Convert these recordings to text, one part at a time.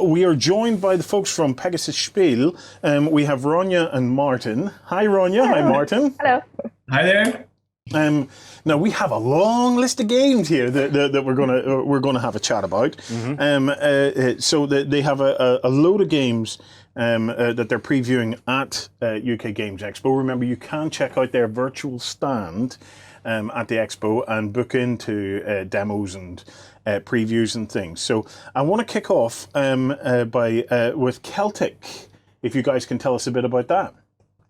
We are joined by the folks from Pegasus Spiele. We have Ronja and Martin. Hi, Ronja. Hi, Martin. Hello. Hi there. Now we have a long list of games here that we're gonna have a chat about. So they have a load of games that they're previewing at UK Games Expo. Remember, you can check out their virtual stand at the expo and book into demos and previews and things. So I want to kick off with Celtic. If you guys can tell us a bit about that.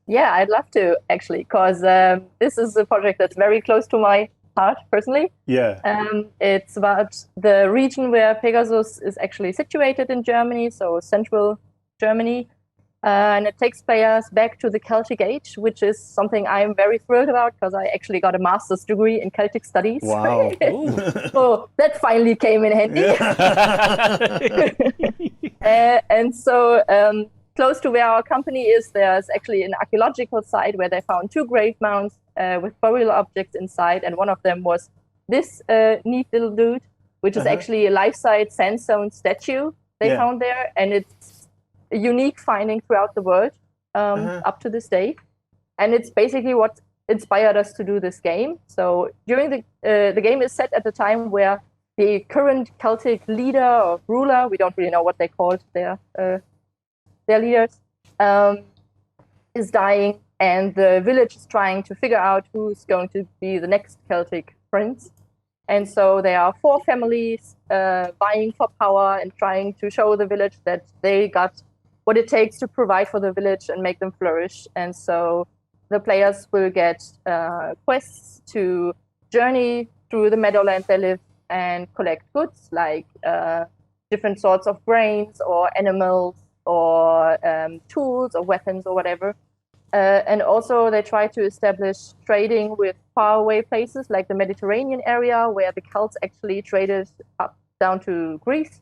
Yeah, I'd love to, actually, because this is a project that's very close to my heart, personally. Yeah. It's about the region where Pegasus is actually situated in Germany, so central Germany. And it takes players back to the Celtic Age, which is something I'm very thrilled about, because I actually got a master's degree in Celtic studies. Wow. So that finally came in handy. And so... close to where our company is, there's actually an archaeological site where they found 2 grave mounds with burial objects inside, and one of them was this neat little dude, which is actually a life-size sandstone statue they found there, and it's a unique finding throughout the world up to this day. And it's basically what inspired us to do this game. So during the game is set at the time where the current Celtic leader or ruler, we don't really know what they called their leaders, is dying, and the village is trying to figure out who's going to be the next Celtic prince. And so there are 4 families vying for power and trying to show the village that they got what it takes to provide for the village and make them flourish. And so the players will get quests to journey through the meadowland they live and collect goods like different sorts of grains or animals, or tools or weapons or whatever. And also they try to establish trading with faraway places like the Mediterranean area, where the Celts actually traded up down to Greece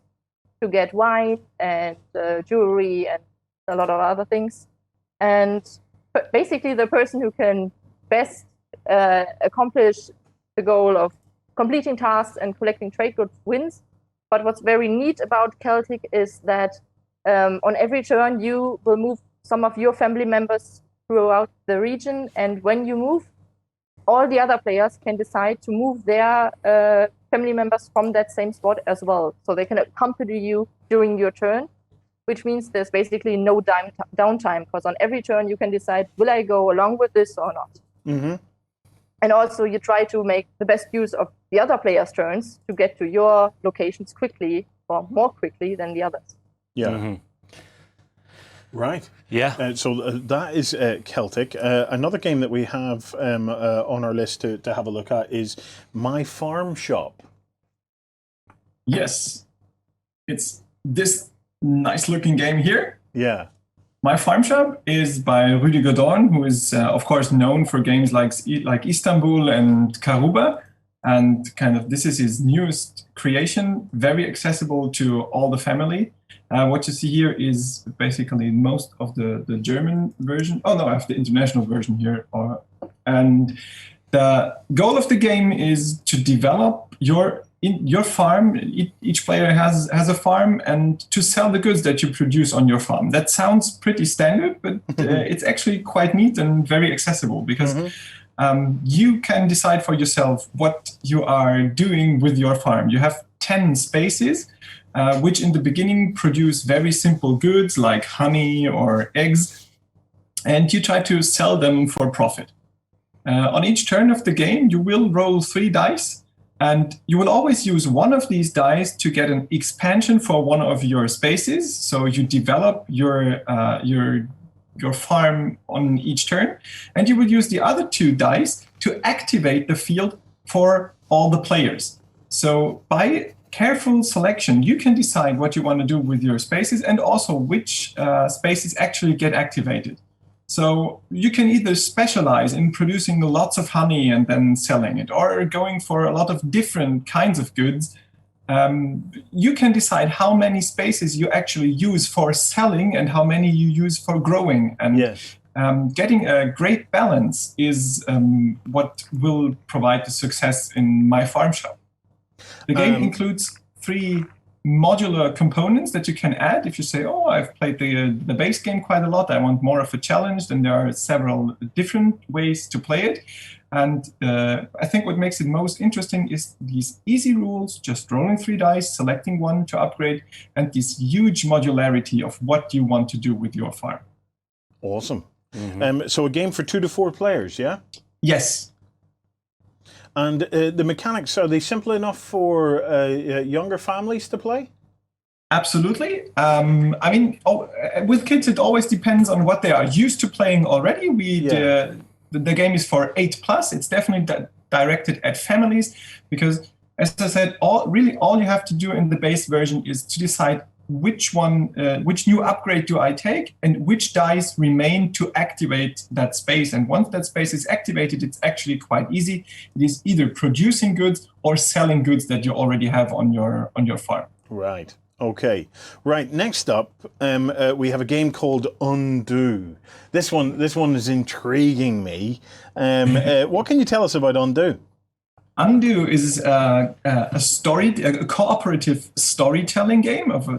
to get wine and jewelry and a lot of other things. And basically the person who can best accomplish the goal of completing tasks and collecting trade goods wins. But what's very neat about Celtic is that on every turn, you will move some of your family members throughout the region, and when you move, all the other players can decide to move their family members from that same spot as well, so they can accompany you during your turn, which means there's basically no downtime, because on every turn you can decide, will I go along with this or not? Mm-hmm. And also you try to make the best use of the other players' turns to get to your locations quickly, or more quickly than the others. Yeah. Mm-hmm. Right. Yeah. So that is Celtic. Another game that we have on our list to have a look at is My Farm Shop. Yes. It's this nice-looking game here. Yeah. My Farm Shop is by Rüdiger Dorn, who is, of course, known for games like Istanbul and Karuba. And kind of this is his newest creation, very accessible to all the family. What you see here is basically most of the German version. Oh no, I have the international version here. And the goal of the game is to develop your farm. Each player has a farm, and to sell the goods that you produce on your farm. That sounds pretty standard, but it's actually quite neat and very accessible, because you can decide for yourself what you are doing with your farm. You have 10 spaces, which in the beginning produce very simple goods like honey or eggs, and you try to sell them for profit. On each turn of the game, you will roll 3 dice, and you will always use one of these dice to get an expansion for one of your spaces. So you develop your farm on each turn, and you will use the other 2 dice to activate the field for all the players. So by careful selection, you can decide what you want to do with your spaces, and also which spaces actually get activated. So you can either specialize in producing lots of honey and then selling it, or going for a lot of different kinds of goods. You can decide how many spaces you actually use for selling and how many you use for growing. And getting a great balance is what will provide the success in My Farm Shop. The game includes 3 modular components that you can add. If you say, oh, I've played the base game quite a lot, I want more of a challenge, then there are several different ways to play it. And I think what makes it most interesting is these easy rules, just rolling 3 dice, selecting one to upgrade, and this huge modularity of what you want to do with your farm. Awesome. So a game for 2 to 4 players, yeah? Yes. And the mechanics, are they simple enough for younger families to play? Absolutely. I mean, with kids, it always depends on what they are used to playing already. The game is for 8+. It's definitely directed at families because, as I said, all you have to do in the base version is to decide which new upgrade do I take and which dice remain to activate that space. And once that space is activated, it's actually quite easy. It is either producing goods or selling goods that you already have on your farm. Right. Okay. Right. Next up, we have a game called Undo. This one is intriguing me. What can you tell us about Undo? Undo is a cooperative storytelling game of a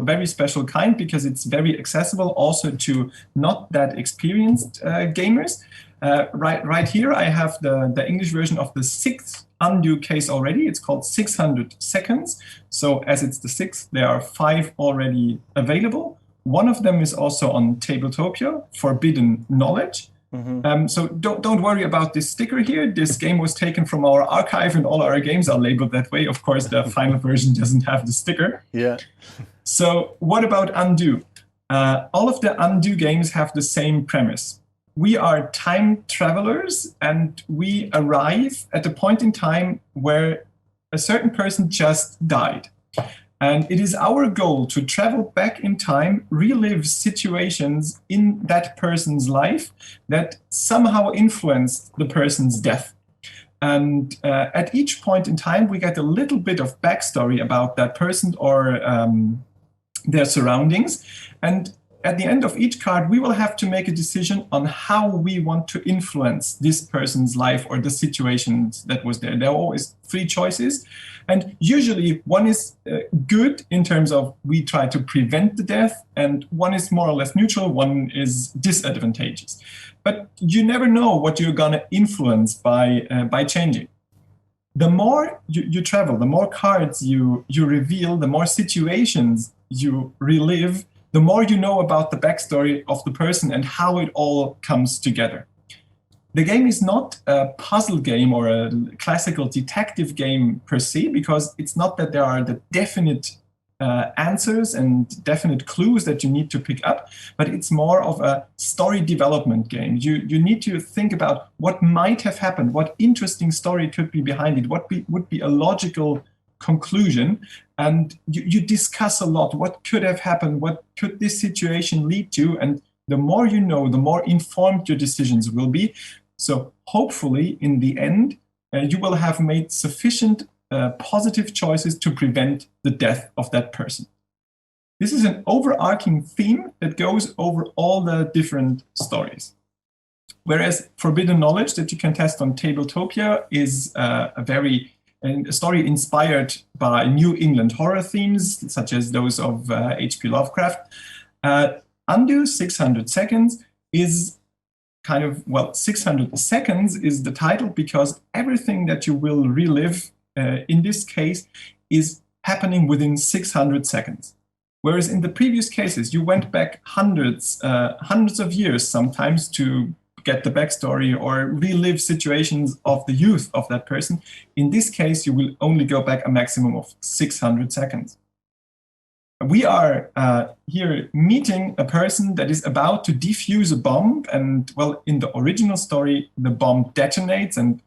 very special kind because it's very accessible also to not that experienced gamers. Right here, I have the English version of the 6th Undo case already. It's called 600 Seconds. So as it's the 6th, there are 5 already available. One of them is also on Tabletopia, Forbidden Knowledge. So don't worry about this sticker here. This game was taken from our archive and all our games are labeled that way. Of course, the final version doesn't have the sticker. Yeah. So what about Undo? All of the Undo games have the same premise. We are time travelers and we arrive at a point in time where a certain person just died. And it is our goal to travel back in time, relive situations in that person's life that somehow influenced the person's death. And at each point in time, we get a little bit of backstory about that person or their surroundings. And at the end of each card, we will have to make a decision on how we want to influence this person's life or the situations that was there. There are always 3 choices. And usually one is good in terms of we try to prevent the death, and one is more or less neutral, one is disadvantageous. But you never know what you're going to influence by changing. The more you travel, the more cards you reveal, the more situations you relive, the more you know about the backstory of the person and how it all comes together. The game is not a puzzle game or a classical detective game per se, because it's not that there are the definite answers and definite clues that you need to pick up, but it's more of a story development game. You need to think about what might have happened, what interesting story could be behind it, what would be a logical conclusion, and you discuss a lot what could have happened, what could this situation lead to, and the more you know, the more informed your decisions will be. So hopefully in the end you will have made sufficient positive choices to prevent the death of that person. This is an overarching theme that goes over all the different stories. Whereas Forbidden Knowledge that you can test on Tabletopia is a story inspired by New England horror themes, such as those of H.P. Lovecraft. Undo 600 Seconds is 600 Seconds is the title because everything that you will relive in this case is happening within 600 seconds. Whereas in the previous cases, you went back hundreds of years sometimes to get the backstory or relive situations of the youth of that person. In this case, you will only go back a maximum of 600 seconds. We are here meeting a person that is about to defuse a bomb, and well, in the original story, the bomb detonates and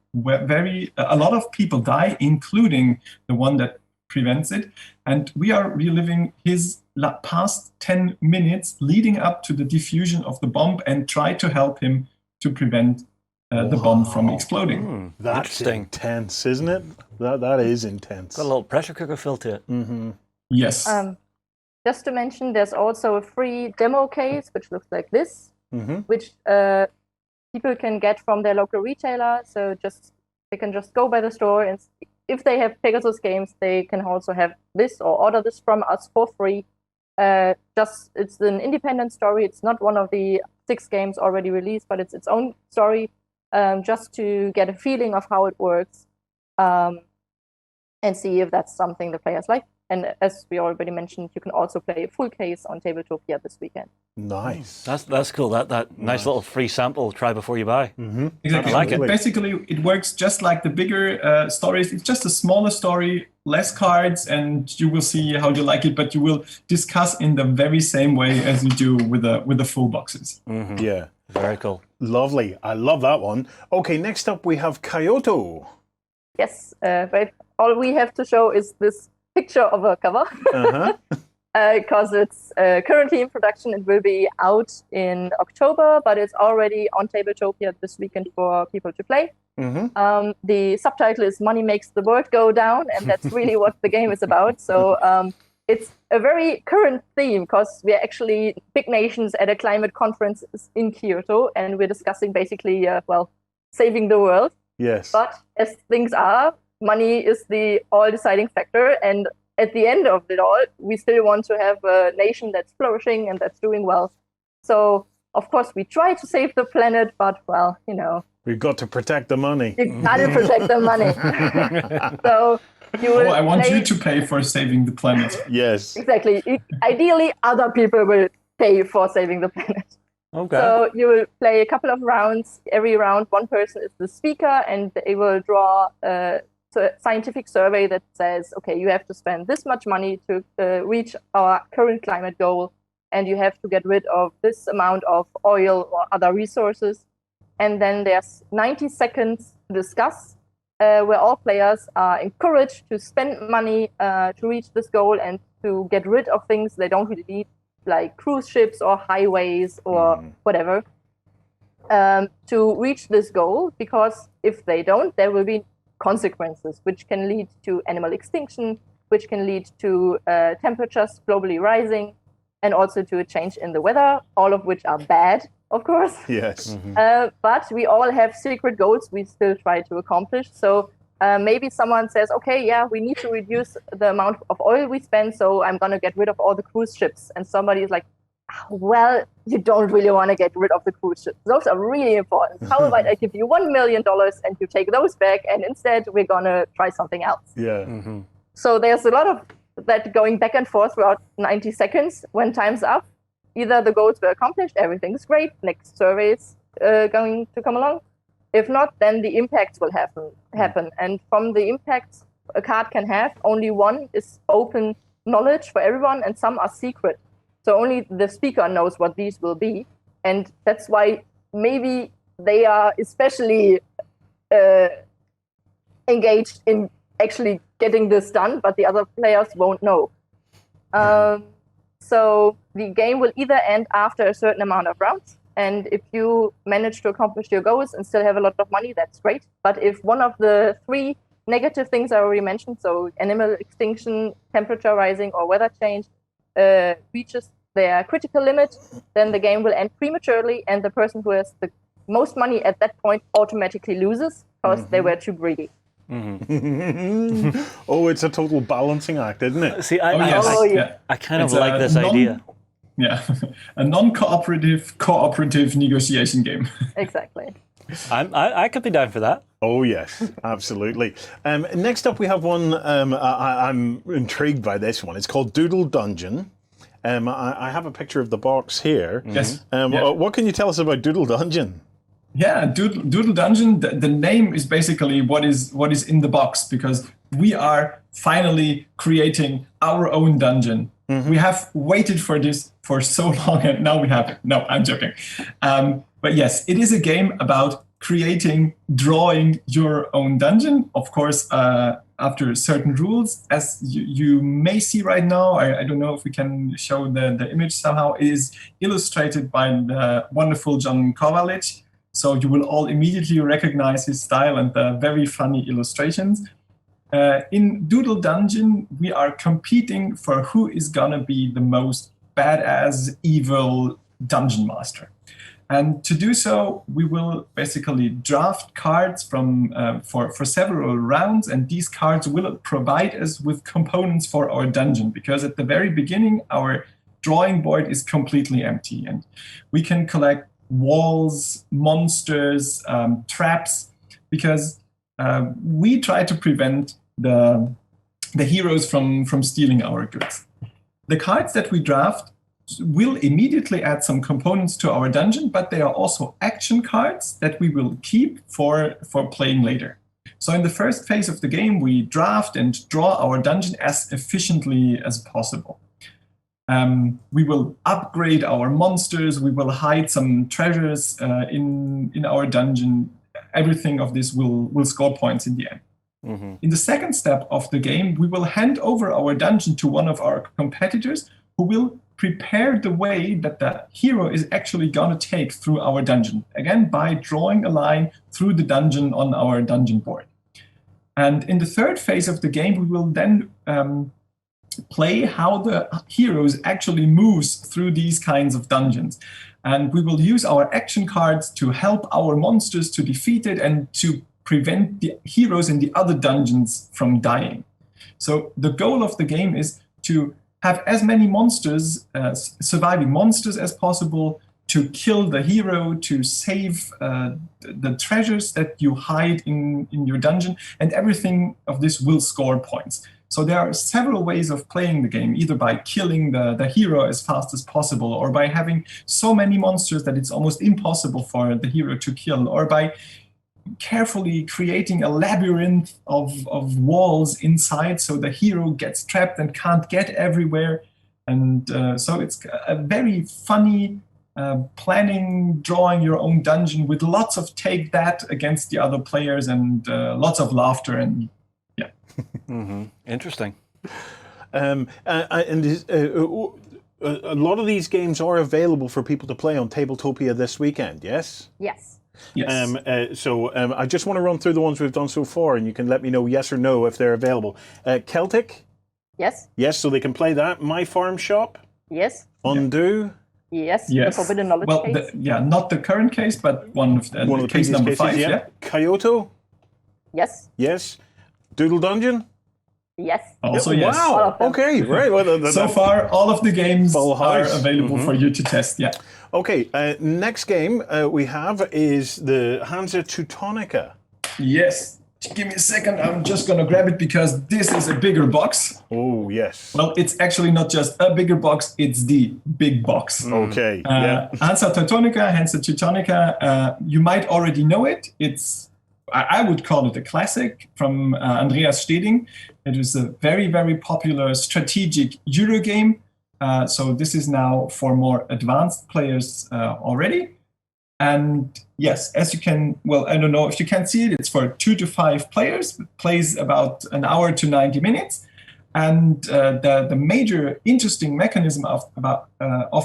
a lot of people die, including the one that prevents it. And we are reliving his past 10 minutes leading up to the diffusion of the bomb and try to help him to prevent the bomb from exploding. That's intense, isn't it? That is intense. Got a little pressure cooker feel to it. Mm-hmm. Yes. Just to mention, there's also a free demo case, which looks like this, which people can get from their local retailer. So they can just go by the store and if they have Pegasus games, they can also have this or order this from us for free. It's an independent story. It's not one of the 6 games already released, but it's its own story, just to get a feeling of how it works, and see if that's something the players like. And as we already mentioned, you can also play a full case on Tabletopia this weekend. Nice. That's cool. That nice little free sample. Try before you buy. Exactly. I like it. Basically, it works just like the bigger stories. It's just a smaller story, less cards, and you will see how you like it. But you will discuss in the very same way as you do with the full boxes. Yeah. Very cool. Lovely. I love that one. Okay, next up we have Kyoto. Yes, but all we have to show is this picture of a cover. Because it's currently in production. It will be out in October, but it's already on Tabletopia this weekend for people to play. The subtitle is "Money Makes the World Go Down," and that's really what the game is about. So it's a very current theme, because we're actually big nations at a climate conference in Kyoto, and we're discussing basically, saving the world. Yes. But as things are, money is the all-deciding factor, and at the end of it all, we still want to have a nation that's flourishing and that's doing well. So, of course, we try to save the planet, but, We've got to protect the money. you gotta protect the money. So you will I want you to pay for saving the planet. Yes. Exactly. Ideally, other people will pay for saving the planet. Okay. So you will play a couple of rounds. Every round, one person is the speaker, and they will draw a scientific survey that says, okay, you have to spend this much money to reach our current climate goal, and you have to get rid of this amount of oil or other resources. And then there's 90 seconds to discuss, where all players are encouraged to spend money to reach this goal and to get rid of things they don't really need, like cruise ships or highways or whatever, to reach this goal. Because if they don't, there will be consequences, which can lead to animal extinction, which can lead to temperatures globally rising, and also to a change in the weather, all of which are bad, of course. Yes. But we all have secret goals we still try to accomplish. So maybe someone says, okay, yeah, we need to reduce the amount of oil we spend, so I'm going to get rid of all the cruise ships. And somebody is like, well, you don't really want to get rid of the cruise ships. Those are really important. How about I give you $1 million and you take those back, and instead we're going to try something else. Yeah. So there's a lot of that going back and forth throughout 90 seconds. When time's up, either the goals were accomplished, everything's great, next survey is going to come along. If not, then the impacts will happen. And from the impacts a card can have, only one is open knowledge for everyone, and some are secret. So only the speaker knows what these will be. And that's why maybe they are especially engaged in actually getting this done, but the other players won't know. So the game will either end after a certain amount of rounds. And if you manage to accomplish your goals and still have a lot of money, that's great. But if one of the 3 negative things I already mentioned, so animal extinction, temperature rising, or weather change, reaches their critical limit, then the game will end prematurely, and the person who has the most money at that point automatically loses because they were too greedy. Oh, it's a total balancing act, isn't it? See, I kind of like this idea. Yeah, a non-cooperative negotiation game. Exactly. I could be down for that. Oh, yes, absolutely. Next up, we have one. I'm intrigued by this one. It's called Doodle Dungeon. I have a picture of the box here. Yes. What can you tell us about Doodle Dungeon? Yeah, Doodle Dungeon. The name is basically what is in the box, because we are finally creating our own dungeon. We have waited for this for so long, and now we have it. No, I'm joking. But yes, it is a game about drawing your own dungeon. Of course, after certain rules, as you may see right now. I don't know if we can show the image somehow. It is illustrated by the wonderful John Kovalic. So you will all immediately recognize his style and the very funny illustrations. In Doodle Dungeon, we are competing for who is gonna be the most badass, evil dungeon master. And to do so, we will basically draft cards from for several rounds, and these cards will provide us with components for our dungeon, because at the very beginning, our drawing board is completely empty, and we can collect walls, monsters, traps, because we try to prevent the heroes from stealing our goods. The cards that we draft will immediately add some components to our dungeon, but they are also action cards that we will keep for playing later. So in the first phase of the game, we draft and draw our dungeon as efficiently as possible. We will upgrade our monsters, we will hide some treasures in our dungeon. Everything of this will score points in the end. Mm-hmm. In the second step of the game, we will hand over our dungeon to one of our competitors who will prepare the way that the hero is actually going to take through our dungeon, again, by drawing a line through the dungeon on our dungeon board. And in the third phase of the game, we will then play how the heroes actually moves through these kinds of dungeons. And we will use our action cards to help our monsters to defeat it and to prevent the heroes in the other dungeons from dying. So the goal of the game is to have as many monsters, surviving monsters as possible, to kill the hero, to save the treasures that you hide in your dungeon, and everything of this will score points. So there are several ways of playing the game, either by killing the hero as fast as possible, or by having so many monsters that it's almost impossible for the hero to kill, or by carefully creating a labyrinth of walls inside so the hero gets trapped and can't get everywhere. And so it's a very funny planning, drawing your own dungeon with lots of take that against the other players, and lots of laughter, and yeah. Mm-hmm. Interesting. And a lot of these games are available for people to play on Tabletopia this weekend, yes? Yes. Yes. So I just want to run through the ones we've done so far, and you can let me know yes or no if they're available. Celtic? Yes. Yes, so they can play that. My Farm Shop? Yes. Undo? Yes. Yes. The Forbidden Knowledge case. Not the current case, but one of the case number cases, 5. Yeah. Kyoto? Yes. Yes. Doodle Dungeon? Yes. Also yes. Wow. Okay. Right. Well, so far, all of the games Full are house. available for you to test. Yeah. Okay. Next game we have is the AnsaTonica. Yes. Give me a second. I'm just going to grab it because this is a bigger box. Oh, yes. Well, it's actually not just a bigger box. It's the big box. Okay. AnsaTonica, you might already know it. I would call it a classic from Andreas Steding. It was a very, very popular strategic Euro game. So this is now for more advanced players already. And yes, as you can, well, I don't know if you can see it, it's for 2 to 5 players. It plays about an hour to 90 minutes. And the major interesting mechanism of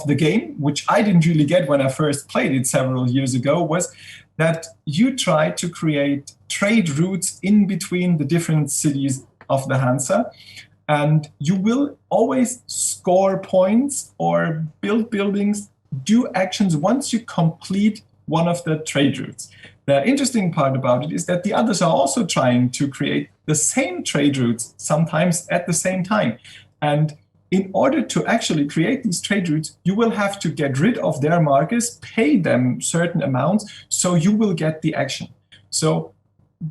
the game, which I didn't really get when I first played it several years ago, was that you try to create trade routes in between the different cities of the Hansa. And you will always score points or build buildings, do actions once you complete one of the trade routes. The interesting part about it is that the others are also trying to create the same trade routes, sometimes at the same time. And in order to actually create these trade routes, you will have to get rid of their markers, pay them certain amounts, so you will get the action. So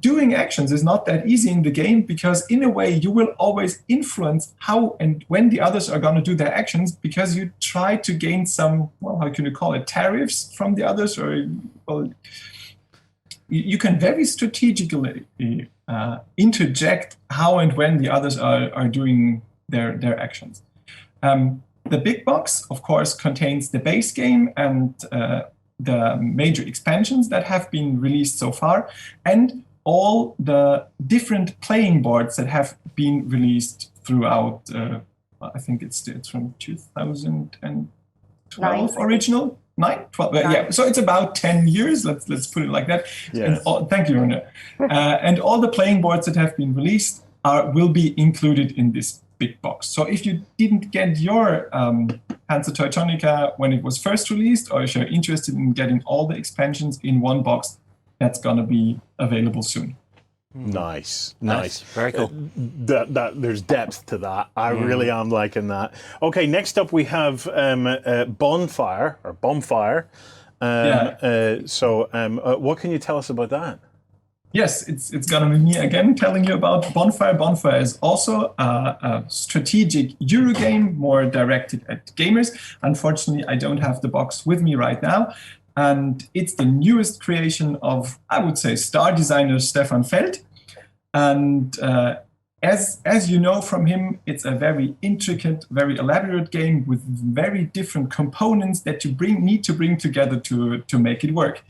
doing actions is not that easy in the game, because in a way you will always influence how and when the others are going to do their actions, because you try to gain some, well, how can you call it, tariffs from the others, or well, you can very strategically interject how and when the others are doing their actions. The big box, of course, contains the base game and the major expansions that have been released so far, and all the different playing boards that have been released throughout, I think it's from 2012 original. 12, yeah. So it's about 10 years. Let's put it like that. Yes. Thank you, Rune. And all the playing boards that have been released will be included in this big box. So if you didn't get your AnsaTonica when it was first released, or if you're interested in getting all the expansions in one box, that's going to be available soon. Nice. Very cool. That there's depth to that. I really am liking that. Okay, next up we have Bonfire. What can you tell us about that? Yes, it's going to be me again telling you about Bonfire. Bonfire is also a strategic Eurogame, more directed at gamers. Unfortunately, I don't have the box with me right now. And it's the newest creation of, I would say, star designer Stefan Feld. And as you know from him, it's a very intricate, very elaborate game with very different components that you need to bring together to make it work.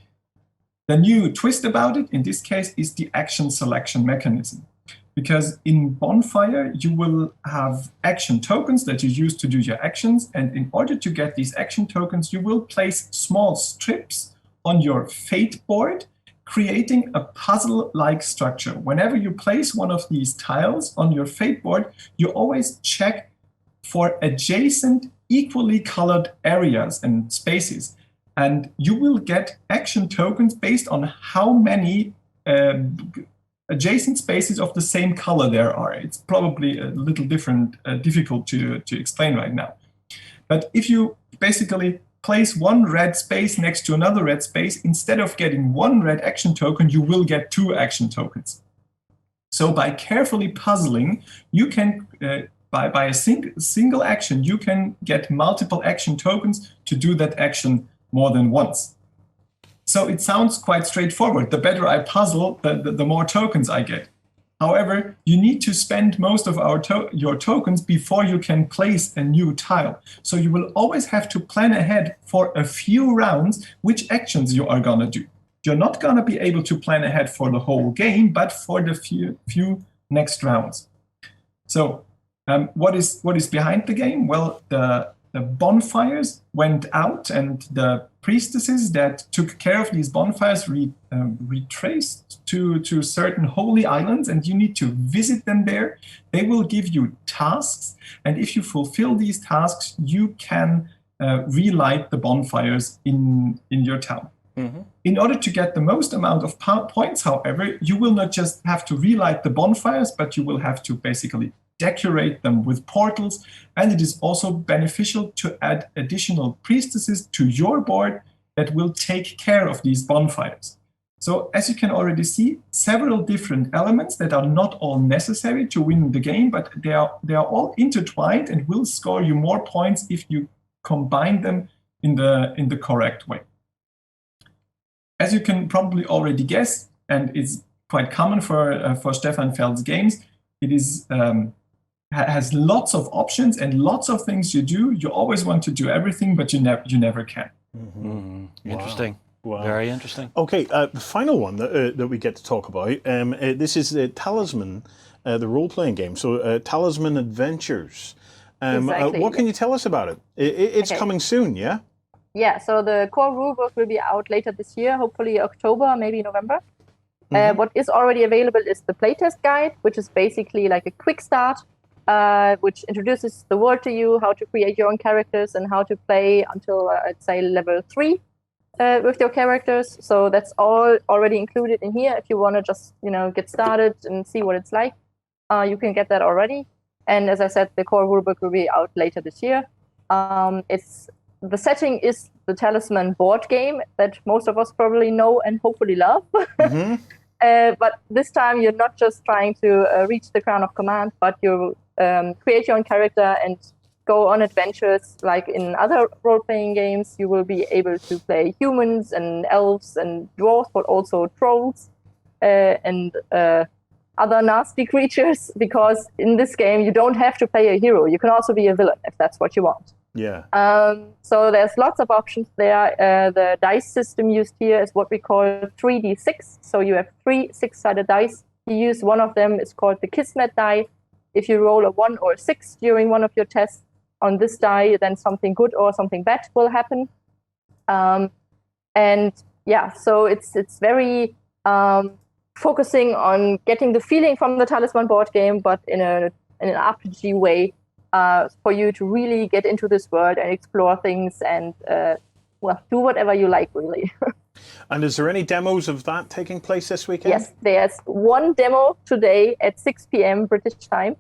The new twist about it, in this case, is the action selection mechanism. Because in Bonfire, you will have action tokens that you use to do your actions. And in order to get these action tokens, you will place small strips on your fate board, creating a puzzle-like structure. Whenever you place one of these tiles on your fate board, you always check for adjacent, equally colored areas and spaces. And you will get action tokens based on how many adjacent spaces of the same color there are. It's probably a little difficult to explain right now. But if you basically place one red space next to another red space, instead of getting one red action token, you will get 2 action tokens. So by carefully puzzling, you can, by a single action, you can get multiple action tokens to do that action more than once. So it sounds quite straightforward. The better I puzzle, the more tokens I get. However, you need to spend most of your tokens before you can place a new tile. So you will always have to plan ahead for a few rounds which actions you are going to do. You're not going to be able to plan ahead for the whole game, but for the few next rounds. So what is behind the game? Well, the bonfires went out, and the priestesses that took care of these bonfires retraced to certain holy islands, and you need to visit them there. They will give you tasks, and if you fulfill these tasks, you can relight the bonfires in your town. Mm-hmm. In order to get the most amount of points, however, you will not just have to relight the bonfires, but you will have to basically decorate them with portals, and it is also beneficial to add additional priestesses to your board that will take care of these bonfires. So as you can already see, several different elements that are not all necessary to win the game, but they are all intertwined and will score you more points if you combine them in the correct way. As you can probably already guess, and it's quite common for Stefan Feld's games, it is has lots of options and lots of things you do. You always want to do everything, but you never can. Mm-hmm. Mm-hmm. Interesting. Wow. Very interesting. Okay, the final one that we get to talk about. This is Talisman, the role-playing game. So Talisman Adventures. Exactly. What can you tell us about it? It's coming soon, yeah? Yeah, so the core rulebook will be out later this year, hopefully October, maybe November. Mm-hmm. What is already available is the playtest guide, which is basically like a quick start, which introduces the world to you, how to create your own characters, and how to play until, I'd say, level 3 with your characters. So that's all already included in here. If you want to just, get started and see what it's like, you can get that already. And as I said, the core rulebook will be out later this year. The setting is the Talisman board game that most of us probably know and hopefully love. Mm-hmm. But this time you're not just trying to reach the crown of command, but you create your own character and go on adventures like in other role-playing games. You will be able to play humans and elves and dwarves, but also trolls and other nasty creatures, because in this game you don't have to play a hero. You can also be a villain if that's what you want. Yeah. So there's lots of options there. The dice system used here is what we call 3d6. So you have 3 6-sided dice. You use one of them. It's called the Kismet die. If you roll a 1 or a 6 during one of your tests on this die, then something good or something bad will happen. And yeah, so it's very focusing on getting the feeling from the Talisman board game, but in a in an RPG way for you to really get into this world and explore things and do whatever you like, really. And is there any demos of that taking place this weekend? Yes, there's one demo today at 6 p.m. British time,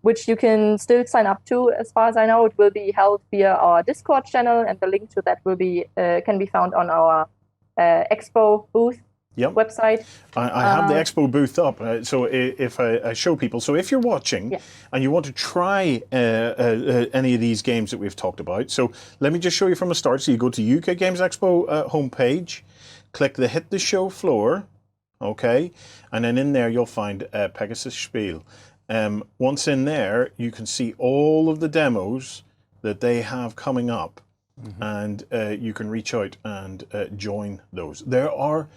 which you can still sign up to. As far as I know, it will be held via our Discord channel, and the link to that will be can be found on our Expo booth website. I have the Expo booth up, so if I show people, so if you're watching and you want to try any of these games that we've talked about, so let me just show you from the start. So you go to UK Games Expo homepage, click the Hit the Show floor, okay, and then in there you'll find Pegasus Spiele. Once in there, you can see all of the demos that they have coming up, and you can reach out and join those. There are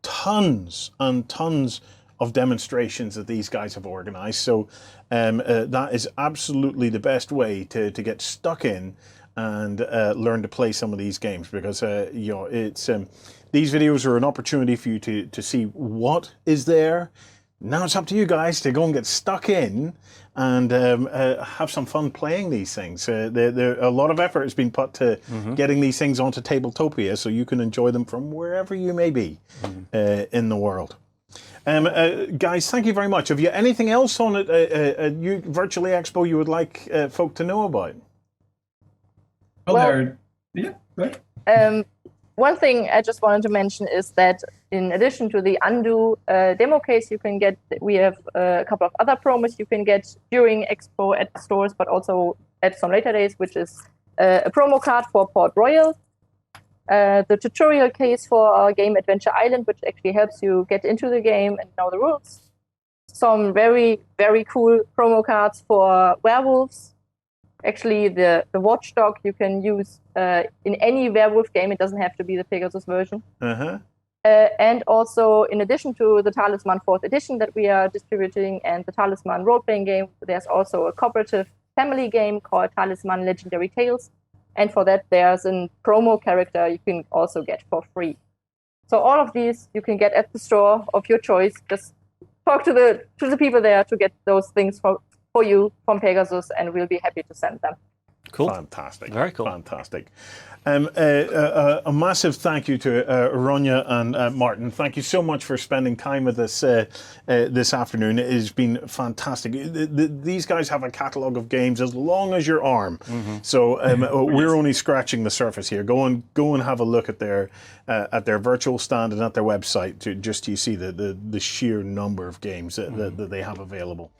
tons and tons of demonstrations that these guys have organized, so that is absolutely the best way to get stuck in and learn to play some of these games, because it's these videos are an opportunity for you to see what is there. Now it's up to you guys to go and get stuck in and have some fun playing these things. A lot of effort has been put to getting these things onto Tabletopia, so you can enjoy them from wherever you may be in the world. Guys, thank you very much. Have you anything else on it, Virtually Expo you would like folk to know about? Go ahead. One thing I just wanted to mention is that in addition to the Undo demo case, we have a couple of other promos you can get during Expo at stores, but also at some later days, which is a promo card for Port Royal, the tutorial case for our game Adventure Island, which actually helps you get into the game and know the rules, some very, very cool promo cards for werewolves. Actually, the watchdog you can use in any werewolf game. It doesn't have to be the Pegasus version. And also, in addition to the Talisman 4th edition that we are distributing and the Talisman role-playing game, there's also a cooperative family game called Talisman Legendary Tales. And for that, there's a promo character you can also get for free. So all of these you can get at the store of your choice. Just talk to the people there to get those things for you from Pegasus, and we'll be happy to send them. Cool. Fantastic. Very cool. Fantastic. A massive thank you to Ronja and Martin. Thank you so much for spending time with us this afternoon. It has been fantastic. These guys have a catalogue of games as long as your arm. So we're only scratching the surface here. Go and have a look at their virtual stand and at their website to see the sheer number of games that they have available.